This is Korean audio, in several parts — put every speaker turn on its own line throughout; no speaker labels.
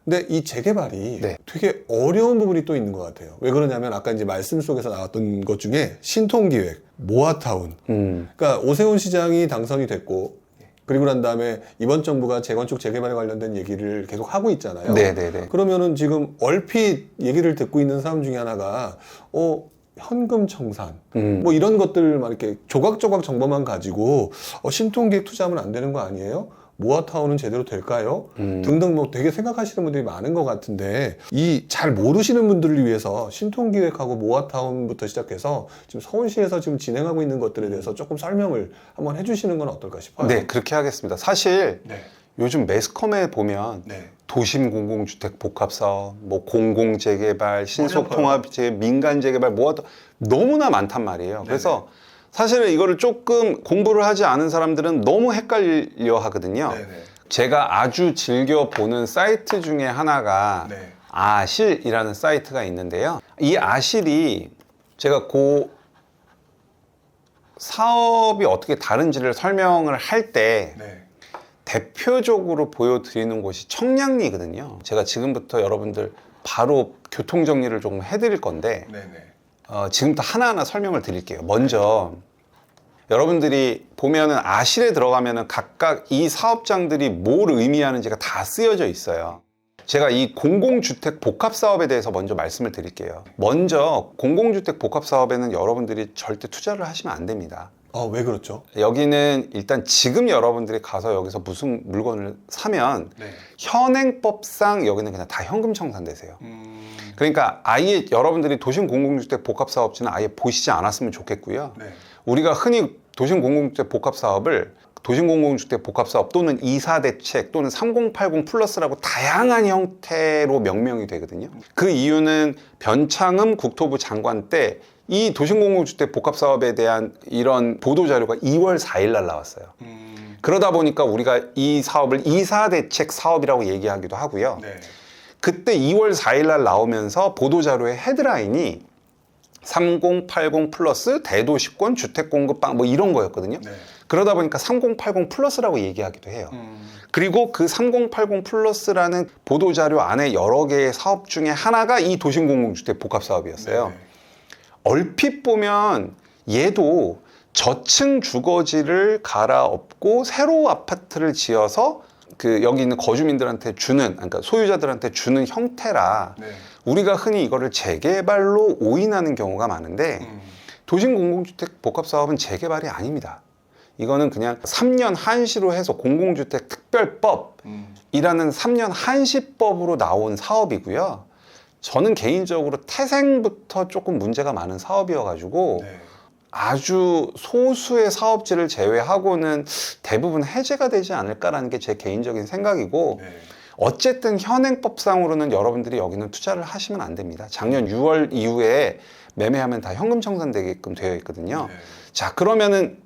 근데 이 재개발이
네.
되게 어려운 부분이 또 있는 것 같아요. 왜 그러냐면 아까 이제 말씀 속에서 나왔던 것 중에 신통기획, 모아타운. 그러니까 오세훈 시장이 당선이 됐고 그리고 난 다음에 이번 정부가 재건축 재개발에 관련된 얘기를 계속 하고 있잖아요.
네네네.
그러면은 지금 얼핏 얘기를 듣고 있는 사람 중에 하나가 현금 청산 뭐 이런 것들 막 이렇게 조각조각 정보만 가지고 신통기획 투자하면 안 되는 거 아니에요? 모아타운은 제대로 될까요? 등등 뭐 되게 생각하시는 분들이 많은 것 같은데 이 잘 모르시는 분들을 위해서 신통기획하고 모아타운부터 시작해서 지금 서울시에서 지금 진행하고 있는 것들에 대해서 조금 설명을 한번 해주시는 건 어떨까 싶어요.
네, 그렇게 하겠습니다. 사실
네.
요즘 매스컴에 보면
네.
도심 공공주택 복합사업, 뭐 공공재개발, 신속통합재, 민간재개발 모아도 너무나 많단 말이에요. 그래서 사실은 이거를 조금 공부를 하지 않은 사람들은 너무 헷갈려 하거든요.
네네.
제가 아주 즐겨 보는 사이트 중에 하나가
네.
아실이라는 사이트가 있는데요. 이 아실이 제가 그 사업이 어떻게 다른지를 설명을 할 때
네.
대표적으로 보여드리는 곳이 청량리거든요. 제가 지금부터 여러분들 바로 교통 정리를 조금 해드릴 건데
네네.
지금부터 하나하나 설명을 드릴게요. 먼저 여러분들이 보면은 아실에 들어가면은 각각 이 사업장들이 뭘 의미하는지가 다 쓰여져 있어요. 제가 이 공공주택 복합사업에 대해서 먼저 말씀을 드릴게요. 먼저 공공주택 복합사업에는 여러분들이 절대 투자를 하시면 안 됩니다.
왜 그렇죠?
여기는 일단 지금 여러분들이 가서 여기서 무슨 물건을 사면
네.
현행법상 여기는 그냥 다 현금 청산되세요. 그러니까 아예 여러분들이 도심 공공주택 복합사업지는 아예 보시지 않았으면 좋겠고요.
네.
우리가 흔히 도심 공공주택 복합사업을 도심 공공주택 복합사업 또는 이사대책 또는 3080 플러스라고 다양한 형태로 명명이 되거든요. 그 이유는 변창흠 국토부 장관 때 이 도심공공주택 복합사업에 대한 이런 보도자료가 2월 4일 날 나왔어요. 그러다 보니까 우리가 이 사업을 이사대책 사업이라고 얘기하기도 하고요.
네.
그때 2월 4일 날 나오면서 보도자료의 헤드라인이 3080 플러스 대도시권 주택공급방 뭐 이런 거였거든요.
네.
그러다 보니까 3080 플러스라고 얘기하기도 해요. 그리고 그 3080 플러스라는 보도자료 안에 여러 개의 사업 중에 하나가 이 도심공공주택 복합사업이었어요.
네.
얼핏 보면 얘도 저층 주거지를 갈아엎고 새로 아파트를 지어서 그 여기 있는 거주민들한테 주는, 그러니까 소유자들한테 주는 형태라
네.
우리가 흔히 이거를 재개발로 오인하는 경우가 많은데 도심공공주택 복합사업은 재개발이 아닙니다. 이거는 그냥 3년 한시로 해서 공공주택 특별법이라는 3년 한시법으로 나온 사업이고요. 저는 개인적으로 태생부터 조금 문제가 많은 사업이어가지고
네.
아주 소수의 사업지를 제외하고는 대부분 해제가 되지 않을까라는 게 제 개인적인 생각이고
네.
어쨌든 현행법상으로는 여러분들이 여기는 투자를 하시면 안 됩니다. 작년 6월 이후에 매매하면 다 현금 청산되게끔 되어 있거든요.
네.
자, 그러면은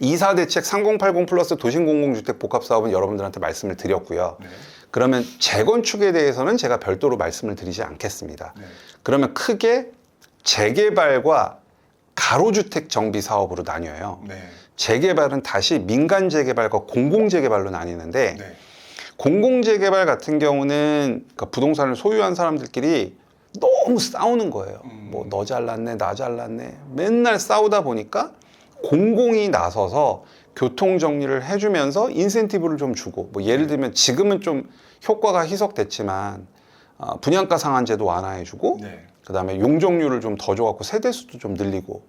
이사대책 3080 플러스 도심공공주택 복합사업은 여러분들한테 말씀을 드렸고요.
네.
그러면 재건축에 대해서는 제가 별도로 말씀을 드리지 않겠습니다.
네.
그러면 크게 재개발과 가로주택 정비 사업으로 나뉘어요.
네.
재개발은 다시 민간 재개발과 공공 재개발로 나뉘는데
네.
공공 재개발 같은 경우는 그러니까 부동산을 소유한 사람들끼리 너무 싸우는 거예요. 뭐 너 잘났네, 나 잘났네. 맨날 싸우다 보니까 공공이 나서서 교통 정리를 해주면서 인센티브를 좀 주고, 뭐 예를 들면 지금은 좀 효과가 희석됐지만 분양가 상한제도 완화해주고,
네.
그 다음에 용적률을 좀 더 줘갖고 세대수도 좀 늘리고,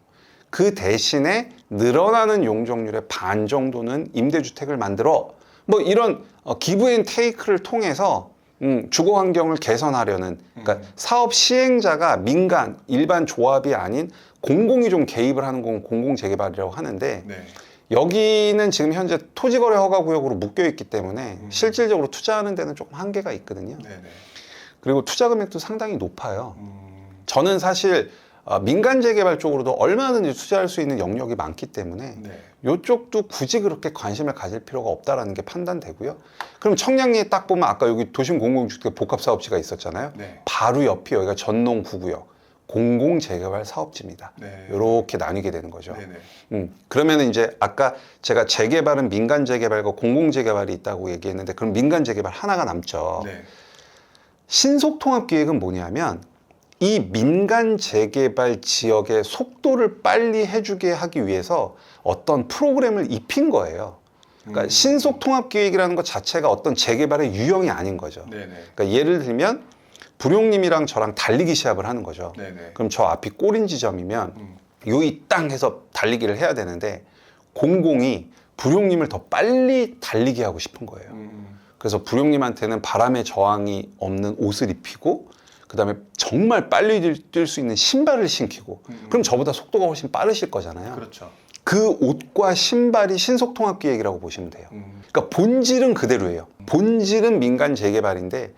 그 대신에 늘어나는 용적률의 반 정도는 임대주택을 만들어, 뭐 이런 기브 앤 테이크를 통해서 주거 환경을 개선하려는, 그러니까 사업 시행자가 민간 일반 조합이 아닌 공공이 좀 개입을 하는 건 공공 재개발이라고 하는데,
네.
여기는 지금 현재 토지거래 허가구역으로 묶여 있기 때문에 실질적으로 투자하는 데는 조금 한계가 있거든요.
네. 네.
그리고 투자 금액도 상당히 높아요. 저는 사실 민간 재개발 쪽으로도 얼마든지 투자할 수 있는 영역이 많기 때문에
네.
이쪽도 굳이 그렇게 관심을 가질 필요가 없다라는 게 판단되고요. 그럼 청량리에 딱 보면 아까 여기 도심 공공주택 복합사업지가 있었잖아요.
네.
바로 옆이 여기가 전농 9구역 공공 재개발 사업지입니다.
네.
이렇게 나뉘게 되는 거죠.
네네.
그러면 이제 아까 제가 재개발은 민간 재개발과 공공 재개발이 있다고 얘기했는데 그럼 민간 재개발 하나가 남죠.
네.
신속통합기획은 뭐냐면 이 민간 재개발 지역의 속도를 빨리 해주게 하기 위해서 어떤 프로그램을 입힌 거예요. 그러니까 신속통합기획이라는 것 자체가 어떤 재개발의 유형이 아닌 거죠.
네네.
그러니까 예를 들면 불용님이랑 저랑 달리기 시합을 하는 거죠.
네네.
그럼 저 앞이 꼬린 지점이면 요이 땅 해서 달리기를 해야 되는데 공공이 불용님을 더 빨리 달리게 하고 싶은 거예요. 그래서 불용님한테는 바람의 저항이 없는 옷을 입히고 그 다음에 정말 빨리 뛸 수 있는 신발을 신기고 그럼 저보다 속도가 훨씬 빠르실 거잖아요.
그렇죠.
그 옷과 신발이 신속통합기획이라고 보시면 돼요. 그러니까 본질은 그대로예요. 본질은 민간 재개발인데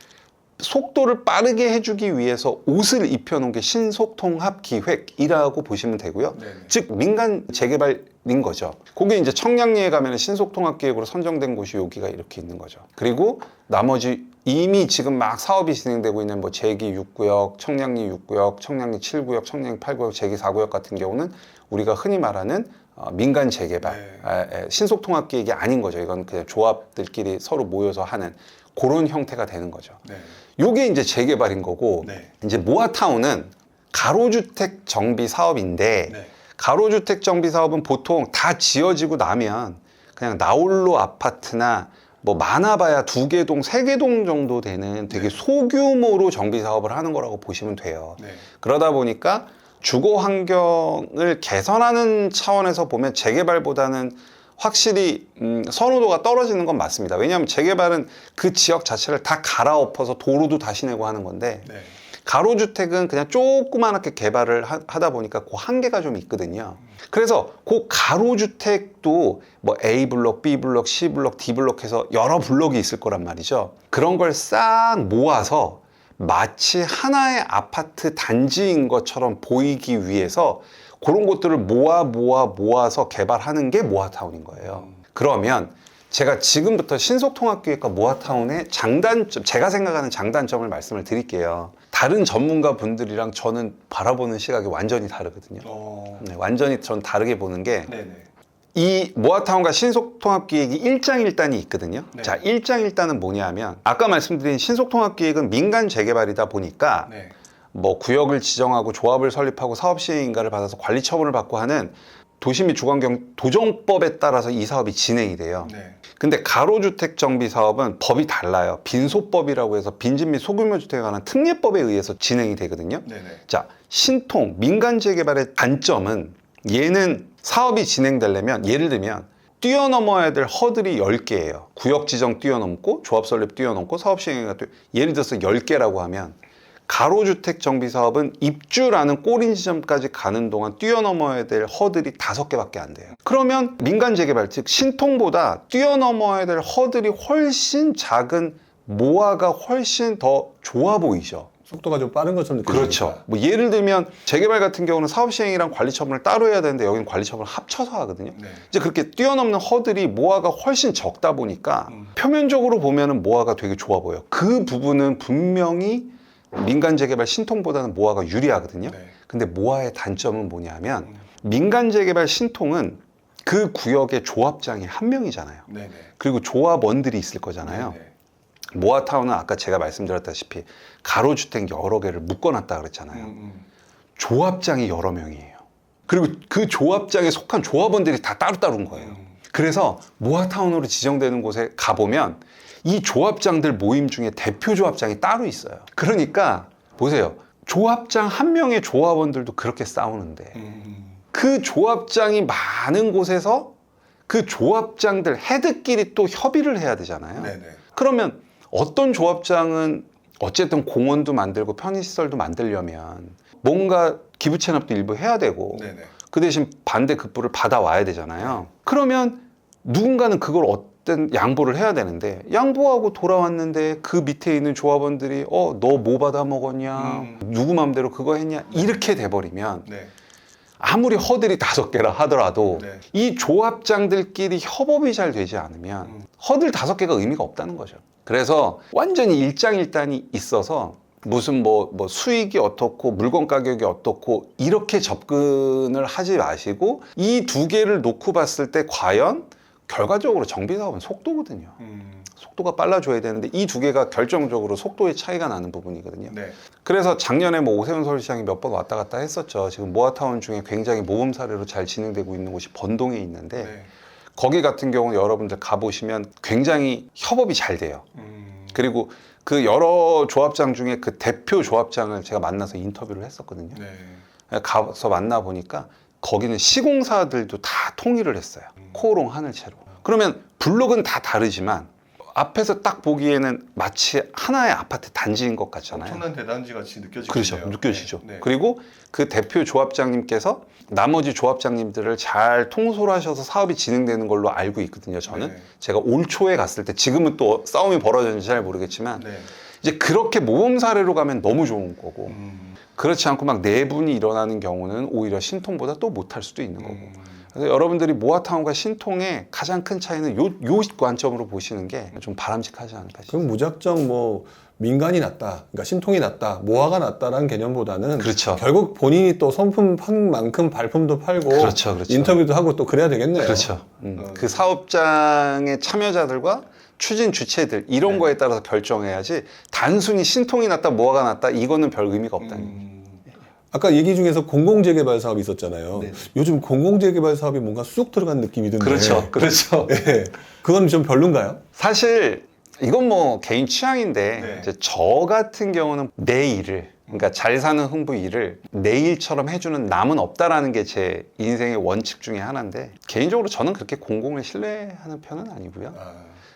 속도를 빠르게 해주기 위해서 옷을 입혀놓은 게 신속통합기획이라고 보시면 되고요.
네네.
즉 민간 재개발인 거죠. 그게 이제 청량리에 가면 신속통합기획으로 선정된 곳이 여기가 이렇게 있는 거죠. 그리고 나머지 이미 지금 막 사업이 진행되고 있는 뭐 제기 6구역, 청량리 6구역, 청량리 7구역, 청량리 8구역, 제기 4구역 같은 경우는 우리가 흔히 말하는 민간 재개발, 신속통합기획이 아닌 거죠. 이건 그냥 조합들끼리 서로 모여서 하는 그런 형태가 되는 거죠.
네.
요게 이제 재개발인 거고,
네.
이제 모아타운은 가로주택 정비 사업인데,
네.
가로주택 정비 사업은 보통 다 지어지고 나면 그냥 나홀로 아파트나 뭐 많아봐야 2개 동, 3개 동 정도 되는 되게 소규모로 정비 사업을 하는 거라고 보시면 돼요.
네.
그러다 보니까 주거 환경을 개선하는 차원에서 보면 재개발보다는 확실히 선호도가 떨어지는 건 맞습니다. 왜냐하면 재개발은 그 지역 자체를 다 갈아엎어서 도로도 다시 내고 하는 건데
네.
가로주택은 그냥 조그맣게 개발을 하다 보니까 그 한계가 좀 있거든요. 그래서 그 가로주택도 뭐 A블록, B블록, C블록, D블록 해서 여러 블록이 있을 거란 말이죠. 그런 걸 싹 모아서 마치 하나의 아파트 단지인 것처럼 보이기 위해서 그런 것들을 모아서 개발하는 게 모아타운인 거예요. 그러면 제가 지금부터 신속통합기획과 모아타운의 장단점, 제가 생각하는 장단점을 말씀을 드릴게요. 다른 전문가 분들이랑 저는 바라보는 시각이 완전히 다르거든요. 네, 완전히 전 다르게 보는 게 이 모아타운과 신속통합기획이 일장일단이 있거든요.
네.
자, 일장일단은 뭐냐 하면 아까 말씀드린 신속통합기획은 민간 재개발이다 보니까
네.
뭐 구역을 지정하고 조합을 설립하고 사업시행인가를 받아서 관리 처분을 받고 하는 도시 및 주거환경 도정법에 따라서 이 사업이 진행이 돼요.
네.
근데 가로주택 정비 사업은 법이 달라요. 빈소법이라고 해서 빈집 및 소규모 주택에 관한 특례법에 의해서 진행이 되거든요.
네네.
자, 신통 민간 재개발의 단점은 얘는 사업이 진행되려면 예를 들면 뛰어넘어야 될 허들이 10개예요. 구역 지정 뛰어넘고 조합 설립 뛰어넘고 사업 시행가 예를 들어서 10개라고 하면 가로주택 정비 사업은 입주라는 꼬린 지점까지 가는 동안 뛰어넘어야 될 허들이 5개밖에 안 돼요. 그러면 민간 재개발 즉 신통보다 뛰어넘어야 될 허들이 훨씬 작은 모아가 훨씬 더 좋아 보이죠.
속도가 좀 빠른 것처럼 느껴지니까.
그렇죠. 뭐 예를 들면 재개발 같은 경우는 사업 시행이랑 관리 처분을 따로 해야 되는데 여기는 관리 처분을 합쳐서 하거든요.
네.
이제 그렇게 뛰어넘는 허들이 모아가 훨씬 적다 보니까 표면적으로 보면은 모아가 되게 좋아 보여요. 그 부분은 분명히 민간 재개발 신통보다는 모아가 유리하거든요.
네.
근데 모아의 단점은 뭐냐면 민간 재개발 신통은 그 구역의 조합장이 한 명이잖아요.
네네.
그리고 조합원들이 있을 거잖아요.
네네.
모아타운은 아까 제가 말씀드렸다시피 가로주택 여러 개를 묶어놨다 그랬잖아요. 조합장이 여러 명이에요. 그리고 그 조합장에 속한 조합원들이 다 따로따로인 거예요. 그래서 모아타운으로 지정되는 곳에 가보면 이 조합장들 모임 중에 대표 조합장이 따로 있어요. 그러니까 보세요. 조합장 한 명의 조합원들도 그렇게 싸우는데 그 조합장이 많은 곳에서 그 조합장들 헤드끼리 또 협의를 해야 되잖아요.
네네.
그러면 어떤 조합장은 어쨌든 공원도 만들고 편의시설도 만들려면 뭔가 기부 체납도 일부 해야 되고
네네.
그 대신 반대 급부를 받아와야 되잖아요. 그러면 누군가는 그걸 어떤 양보를 해야 되는데 양보하고 돌아왔는데 그 밑에 있는 조합원들이 너 뭐 받아 먹었냐 누구 맘대로 그거 했냐 이렇게 돼버리면
네.
아무리 허들이 5개라 하더라도
네.
이 조합장들끼리 협업이 잘 되지 않으면 허들 5개가 의미가 없다는 거죠. 그래서 완전히 일장일단이 있어서 무슨 뭐 수익이 어떻고 물건 가격이 어떻고 이렇게 접근을 하지 마시고 이 2개를 놓고 봤을 때 과연 결과적으로 정비 사업은 속도거든요. 속도가 빨라져야 되는데 이 두 개가 결정적으로 속도의 차이가 나는 부분이거든요.
네.
그래서 작년에 뭐 오세훈 서울시장이 몇 번 왔다 갔다 했었죠. 지금 모아타운 중에 굉장히 모범 사례로 잘 진행되고 있는 곳이 번동에 있는데
네.
거기 같은 경우는 여러분들 가보시면 굉장히 협업이 잘 돼요. 그리고 그 여러 조합장 중에 그 대표 조합장을 제가 만나서 인터뷰를 했었거든요.
네.
가서 만나보니까 거기는 시공사들도 다 통일을 했어요. 코오롱 하늘채로. 그러면 블록은 다 다르지만 앞에서 딱 보기에는 마치 하나의 아파트 단지인 것 같잖아요.
엄청난 대단지 같이 느껴지거든요.
그렇죠. 느껴지죠.
네. 네.
그리고 그 대표 조합장님께서 나머지 조합장님들을 잘 통솔하셔서 사업이 진행되는 걸로 알고 있거든요. 저는
네.
제가 올 초에 갔을 때 지금은 또 싸움이 벌어졌는지 잘 모르겠지만
네.
이제 그렇게 모범 사례로 가면 너무 좋은 거고 그렇지 않고 막 내분이 일어나는 경우는 오히려 신통보다 또 못할 수도 있는 거고. 그래서 여러분들이 모아타운과 신통의 가장 큰 차이는 요 관점으로 보시는 게 좀 바람직하지 않을까 싶습니다.
그럼 무작정 뭐 민간이 낫다, 그러니까 신통이 낫다, 모아가 낫다라는 개념보다는
그렇죠.
결국 본인이 또 성품 판 만큼 발품도 팔고
그렇죠, 그렇죠.
인터뷰도 하고 또 그래야 되겠네요.
그렇죠. 그 사업장의 참여자들과 추진 주체들 이런
네.
거에 따라서 결정해야지 단순히 신통이 낫다, 모아가 낫다 이거는 별 의미가 없다는 거예요.
아까 얘기 중에서 공공재개발 사업이 있었잖아요.
네.
요즘 공공재개발 사업이 뭔가 쑥 들어간 느낌이 드는데.
그렇죠, 그렇죠.
예. 그건 좀 별론가요?
사실 이건 뭐 개인 취향인데
네.
이제 저 같은 경우는 내 일을 그러니까 잘 사는 흥부 일을 내 일처럼 해주는 남은 없다라는 게 제 인생의 원칙 중에 하나인데 개인적으로 저는 그렇게 공공을 신뢰하는 편은 아니고요.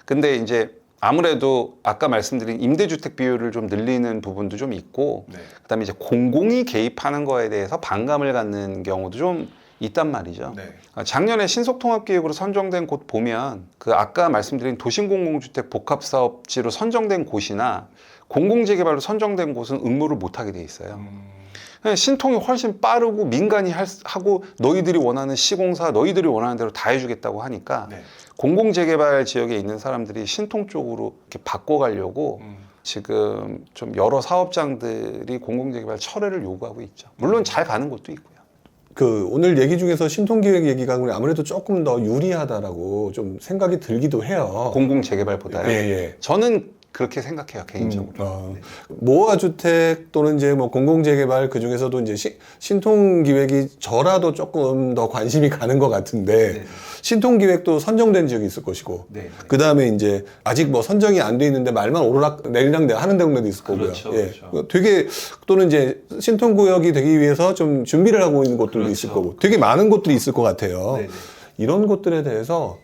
근데 이제 아무래도 아까 말씀드린 임대주택 비율을 좀 늘리는 부분도 좀 있고
네.
그다음에 이제 공공이 개입하는 거에 대해서 반감을 갖는 경우도 좀 있단 말이죠.
네.
작년에 신속통합기획으로 선정된 곳 보면 그 아까 말씀드린 도심공공주택 복합사업지로 선정된 곳이나 공공재개발로 선정된 곳은 응모를 못하게 돼 있어요. 그냥 신통이 훨씬 빠르고 민간이 하고 너희들이 원하는 시공사 너희들이 원하는 대로 다 해주겠다고 하니까
네.
공공재개발 지역에 있는 사람들이 신통 쪽으로 이렇게 바꿔가려고 지금 좀 여러 사업장들이 공공재개발 철회를 요구하고 있죠. 물론 잘 가는 곳도 있고요.
그 오늘 얘기 중에서 신통기획 얘기가 아무래도 조금 더 유리하다라고 좀 생각이 들기도 해요.
공공재개발보다요.
예, 예.
저는 그렇게 생각해요, 개인적으로.
모아주택 또는 이제 뭐 공공재개발 그 중에서도 이제 신통기획이 저라도 조금 더 관심이 가는 것 같은데
네.
신통기획도 선정된 지역이 있을 것이고
네.
그 다음에 이제 아직 뭐 선정이 안 돼 있는데 말만 오르락 내리락 하는 데도 있을 거고요.
그렇죠,
예.
그렇죠.
되게 또는 이제 신통구역이 되기 위해서 좀 준비를 하고 있는 곳들도
그렇죠.
있을 거고 되게 많은 곳들이 있을 것 같아요.
네, 네.
이런 것들에 대해서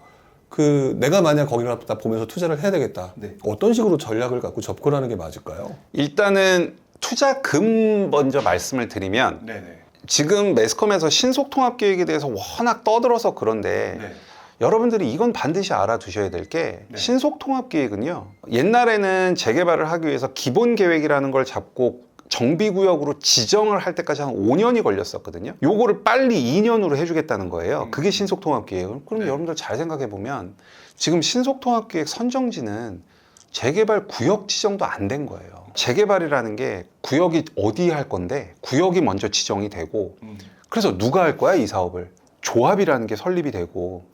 그 내가 만약 거기를 갖다 보면서 투자를 해야 되겠다.
네.
어떤 식으로 전략을 갖고 접근을 하는 게 맞을까요?
일단은 투자금 먼저 말씀을 드리면
네네.
지금 매스컴에서 신속통합계획에 대해서 워낙 떠들어서 그런데
네.
여러분들이 이건 반드시 알아두셔야 될 게
네.
신속통합계획은요. 옛날에는 재개발을 하기 위해서 기본계획이라는 걸 잡고 정비구역으로 지정을 할 때까지 한 5년이 걸렸었거든요. 요거를 빨리 2년으로 해주겠다는 거예요. 그게 신속통합계획은. 그럼
네.
여러분들 잘 생각해 보면 지금 신속통합계획 선정지는 재개발 구역 지정도 안 된 거예요. 재개발이라는 게 구역이 어디 할 건데 구역이 먼저 지정이 되고 그래서 누가 할 거야 이 사업을? 조합이라는 게 설립이 되고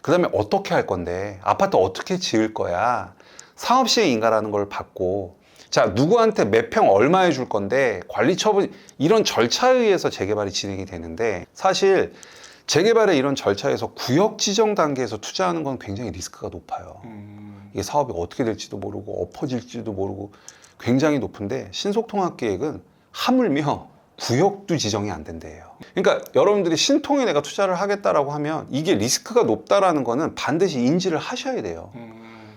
그 다음에 어떻게 할 건데 아파트 어떻게 지을 거야? 사업시행인가라는 걸 받고 자 누구한테 몇 평 얼마 해줄 건데 관리 처분 이런 절차에 의해서 재개발이 진행이 되는데 사실 재개발의 이런 절차에서 구역 지정 단계에서 투자하는 건 굉장히 리스크가 높아요. 이게 사업이 어떻게 될지도 모르고 엎어질지도 모르고 굉장히 높은데 신속통합계획은 하물며 구역도 지정이 안 된대요. 그러니까 여러분들이 신통에 내가 투자를 하겠다라고 하면 이게 리스크가 높다라는 거는 반드시 인지를 하셔야 돼요.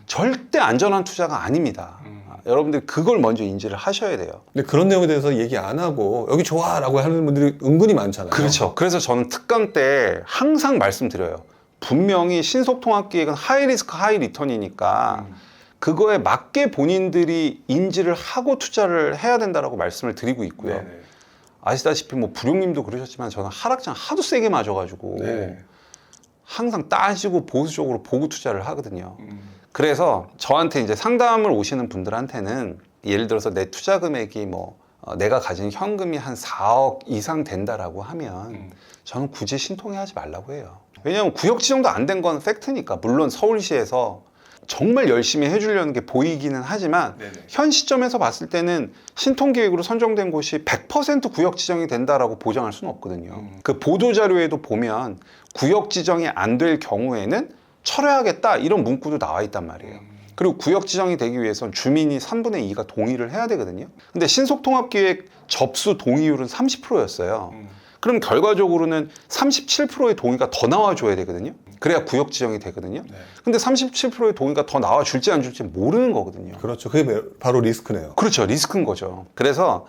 절대 안전한 투자가 아닙니다. 여러분들이 그걸 먼저 인지를 하셔야 돼요.
근데 그런 내용에 대해서 얘기 안 하고 여기 좋아라고 하는 분들이 은근히 많잖아요.
그렇죠. 그래서 저는 특강 때 항상 말씀드려요. 분명히 신속통합기획은 하이 리스크 하이 리턴이니까 그거에 맞게 본인들이 인지를 하고 투자를 해야 된다라고 말씀을 드리고 있고요.
네네.
아시다시피 뭐 부룡님도 그러셨지만 저는 하락장 하도 세게 맞아가지고
네.
항상 따지고 보수적으로 보고 투자를 하거든요. 그래서 저한테 이제 상담을 오시는 분들한테는 예를 들어서 내 투자 금액이 뭐 내가 가진 현금이 한 4억 이상 된다라고 하면 저는 굳이 신통해 하지 말라고 해요. 왜냐하면 구역 지정도 안 된 건 팩트니까. 물론 서울시에서 정말 열심히 해주려는 게 보이기는 하지만
네네.
현 시점에서 봤을 때는 신통기획으로 선정된 곳이 100% 구역 지정이 된다라고 보장할 수는 없거든요. 그 보도자료에도 보면 구역 지정이 안 될 경우에는 철회하겠다 이런 문구도 나와 있단 말이에요. 그리고 구역 지정이 되기 위해선 주민이 3분의 2가 동의를 해야 되거든요. 근데 신속통합기획 접수 동의율은 30%였어요. 그럼 결과적으로는 37%의 동의가 더 나와줘야 되거든요. 그래야 구역 지정이 되거든요.
네.
근데 37%의 동의가 더 나와줄지 안 줄지 모르는 거거든요.
그렇죠. 그게 바로 리스크네요.
그렇죠. 리스크인 거죠. 그래서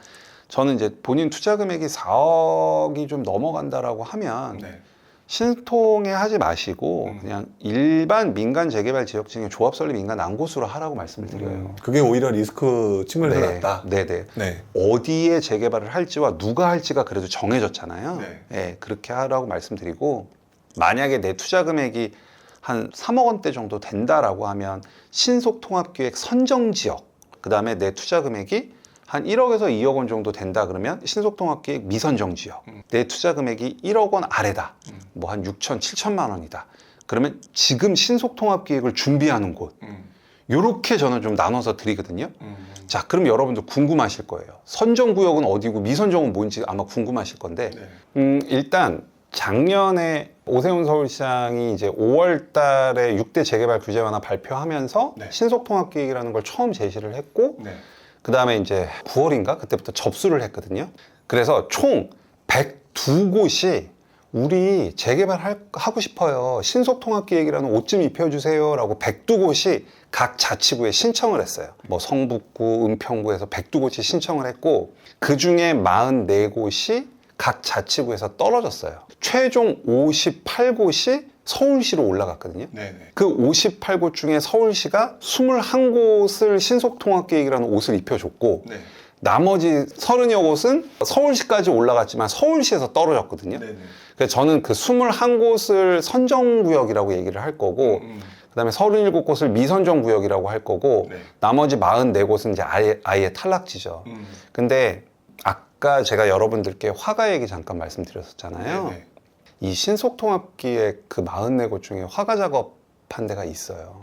저는 이제 본인 투자 금액이 4억이 좀 넘어간다라고 하면
네.
신통에 하지 마시고 그냥 일반 민간 재개발 지역 중에 조합 설립 민간 난 곳으로 하라고 말씀을 드려요.
그게 오히려 리스크 측면에서
네,
낫다.
네네.
네.
어디에 재개발을 할지와 누가 할지가 그래도 정해졌잖아요.
네.
네, 그렇게 하라고 말씀드리고 만약에 내 투자 금액이 한 3억 원대 정도 된다라고 하면 신속통합기획 선정지역 그 다음에 내 투자 금액이 한 1억에서 2억 원 정도 된다 그러면 신속통합기획 미선정 지역 내 투자 금액이 1억 원 아래다 뭐 한 6천 7천만 원이다 그러면 지금 신속통합기획을 준비하는 곳 요렇게 저는 좀 나눠서 드리거든요. 자, 그럼 여러분들 궁금하실 거예요. 선정구역은 어디고 미선정은 뭔지 아마 궁금하실 건데 일단 작년에 오세훈 서울시장이 이제 5월 달에 6대 재개발 규제 완화 발표하면서
네.
신속통합기획이라는 걸 처음 제시를 했고
네.
그 다음에 이제 9월인가 그때부터 접수를 했거든요. 그래서 총 102곳이 우리 재개발 하고 싶어요. 신속통합기획이라는 옷 좀 입혀주세요라고 102곳이 각 자치구에 신청을 했어요. 뭐 성북구, 은평구에서 102곳이 신청을 했고 그 중에 44곳이 각 자치구에서 떨어졌어요. 최종 58곳이 서울시로 올라갔거든요.
네네.
그 58곳 중에 서울시가 21곳을 신속통합기획이라는 옷을 입혀줬고
네.
나머지 30여 곳은 서울시까지 올라갔지만 서울시에서 떨어졌거든요.
네네.
그래서 저는 그 21곳을 선정구역이라고 얘기를 할 거고 그 다음에 37곳을 미선정구역이라고 할 거고
네.
나머지 44곳은 이제 아예 탈락지죠. 근데 아까 제가 여러분들께 화가 얘기 잠깐 말씀드렸었잖아요.
네네.
이 신속통합기획 그 44곳 중에 화가 작업한 데가 있어요.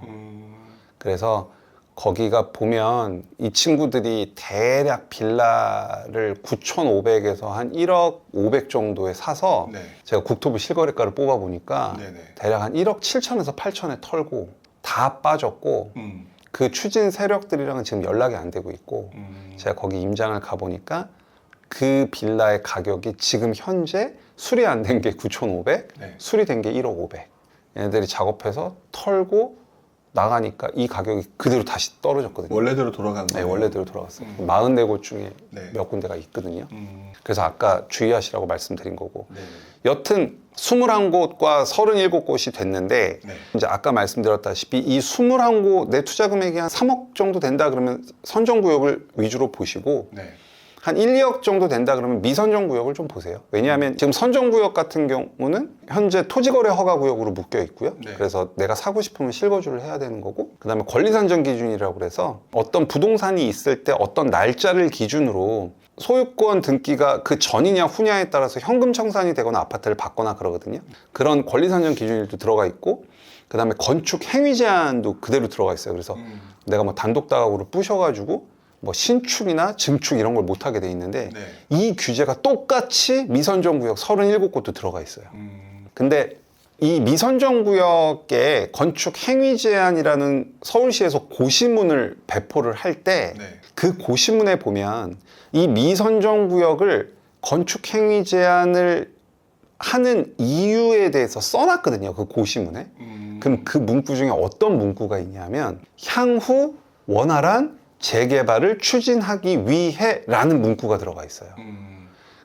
그래서 거기가 보면 이 친구들이 대략 빌라를 9,500에서 한 1억 500 정도에 사서
네.
제가 국토부 실거래가를 뽑아 보니까
네네.
대략 한 1억 7천에서 8천에 털고 다 빠졌고 그 추진 세력들이랑은 지금 연락이 안 되고 있고 제가 거기 임장을 가보니까 그 빌라의 가격이 지금 현재 수리 안 된 게 9,500,
네.
수리된 게 1억 500. 얘네들이 작업해서 털고 나가니까 이 가격이 그대로 다시 떨어졌거든요.
원래대로 돌아간
네,
거예요.
원래대로 돌아갔어요. 44곳 중에
네.
몇 군데가 있거든요. 그래서 아까 주의하시라고 말씀드린 거고.
네.
여튼 21곳과 37곳이 됐는데
네.
이제 아까 말씀드렸다시피 이 21곳 내 투자 금액이 한 3억 정도 된다 그러면 선정구역을 위주로 보시고
네.
한 1, 2억 정도 된다 그러면 미선정 구역을 좀 보세요. 왜냐하면 지금 선정 구역 같은 경우는 현재 토지거래 허가 구역으로 묶여 있고요.
네.
그래서 내가 사고 싶으면 실거주를 해야 되는 거고 그다음에 권리산정 기준이라고 그래서 어떤 부동산이 있을 때 어떤 날짜를 기준으로 소유권 등기가 그 전이냐 후냐에 따라서 현금 청산이 되거나 아파트를 받거나 그러거든요. 그런 권리산정 기준일도 들어가 있고 그 다음에 건축 행위 제한도 그대로 들어가 있어요. 그래서 내가 뭐 단독다가구를 부셔가지고 뭐 신축이나 증축 이런 걸 못하게 돼 있는데
네.
이 규제가 똑같이 미선정 구역 37곳도 들어가 있어요. 근데 이 미선정 구역에 건축 행위 제한이라는 서울시에서 고시문을 배포를 할 때
네.
그 고시문에 보면 이 미선정 구역을 건축 행위 제한을 하는 이유에 대해서 써놨거든요. 그 고시문에. 그럼 그 문구 중에 어떤 문구가 있냐면 향후 원활한 재개발을 추진하기 위해 라는 문구가 들어가 있어요.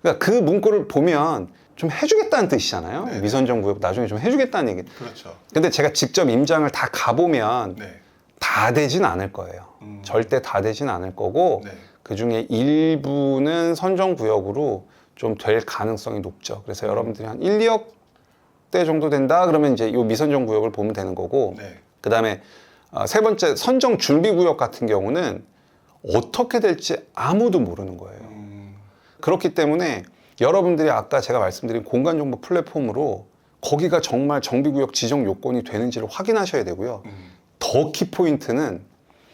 그러니까 그 문구를 보면 좀 해주겠다는 뜻이잖아요.
네.
미선정 구역 나중에 좀 해주겠다는 얘기.
그렇죠.
근데 제가 직접 임장을 다 가보면
네.
다 되진 않을 거예요. 절대 다 되진 않을 거고
네.
그 중에 일부는 선정 구역으로 좀 될 가능성이 높죠. 그래서 여러분들이 한 1, 2억 대 정도 된다 그러면 이제 이 미선정 구역을 보면 되는 거고
네.
그 다음에 세 번째 선정 준비 구역 같은 경우는 어떻게 될지 아무도 모르는 거예요. 그렇기 때문에 여러분들이 아까 제가 말씀드린 공간정보 플랫폼으로 거기가 정말 정비구역 지정 요건이 되는지를 확인하셔야 되고요. 더 더 키포인트는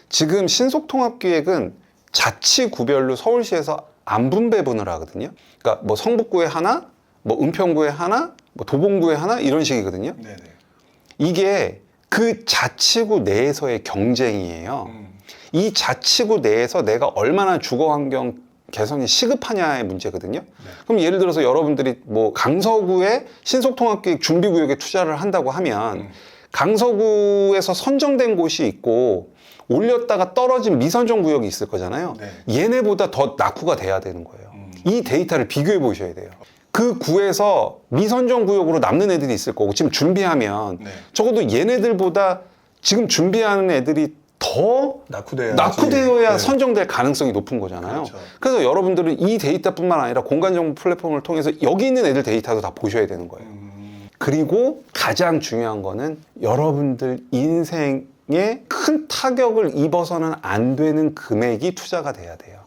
지금 신속통합기획은 자치구별로 서울시에서 안 분배분을 하거든요. 그러니까 뭐 성북구에 하나, 뭐 은평구에 하나, 뭐 도봉구에 하나 이런 식이거든요.
네네.
이게 그 자치구 내에서의 경쟁이에요. 이 자치구 내에서 내가 얼마나 주거환경 개선이 시급하냐의 문제거든요. 그럼 예를 들어서 여러분들이 뭐 강서구에 신속통합기획 준비구역에 투자를 한다고 하면 강서구에서 선정된 곳이 있고 올렸다가 떨어진 미선정 구역이 있을 거잖아요.
네.
얘네보다 더 낙후가 돼야 되는 거예요. 이 데이터를 비교해 보셔야 돼요. 그 구에서 미선정 구역으로 남는 애들이 있을 거고 지금 준비하면
네.
적어도 얘네들보다 지금 준비하는 애들이 더
낙후되어야 네.
선정될 가능성이 높은 거잖아요.
그렇죠.
그래서 여러분들은 이 데이터뿐만 아니라 공간정보 플랫폼을 통해서 여기 있는 애들 데이터도 다 보셔야 되는 거예요. 그리고 가장 중요한 거는 여러분들 인생에 큰 타격을 입어서는 안 되는 금액이 투자가 돼야 돼요.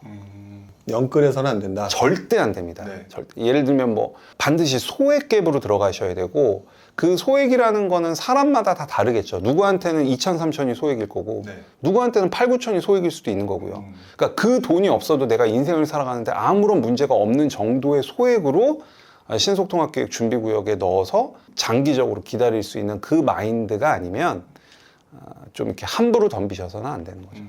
영끌해서는 안 된다.
절대 안 됩니다.
네.
절대. 예를 들면 뭐 반드시 소액 갭으로 들어가셔야 되고 그 소액이라는 거는 사람마다 다 다르겠죠. 누구한테는 2천, 3천이 소액일 거고
네.
누구한테는 8, 9천이 소액일 수도 있는 거고요. 그러니까 그 돈이 없어도 내가 인생을 살아가는데 아무런 문제가 없는 정도의 소액으로 신속통합계획 준비구역에 넣어서 장기적으로 기다릴 수 있는 그 마인드가 아니면 좀 이렇게 함부로 덤비셔서는 안 되는 거죠.